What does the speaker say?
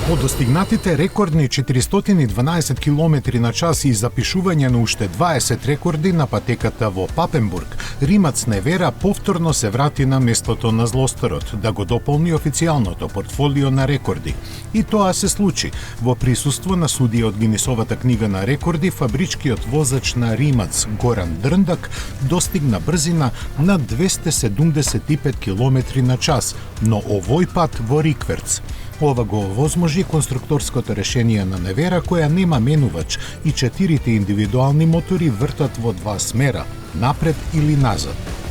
По достигнатите рекордни 412 км на час и запишување на уште 20 рекорди на патеката во Папенбург, римац Невера повторно се врати на местото на злосторот да го дополни официјалното портфолио на рекорди. И тоа се случи во присуство на судија од Гинисовата книга на рекорди. Фабричкиот возач на римац Горан Дрндак достигна брзина на 275 км на час, но овој пат во рикверц. Ова го овозможи конструкторското решение на Невера, која нема менувач и 4 индивидуални мотори вртат во два смера, напред или назад.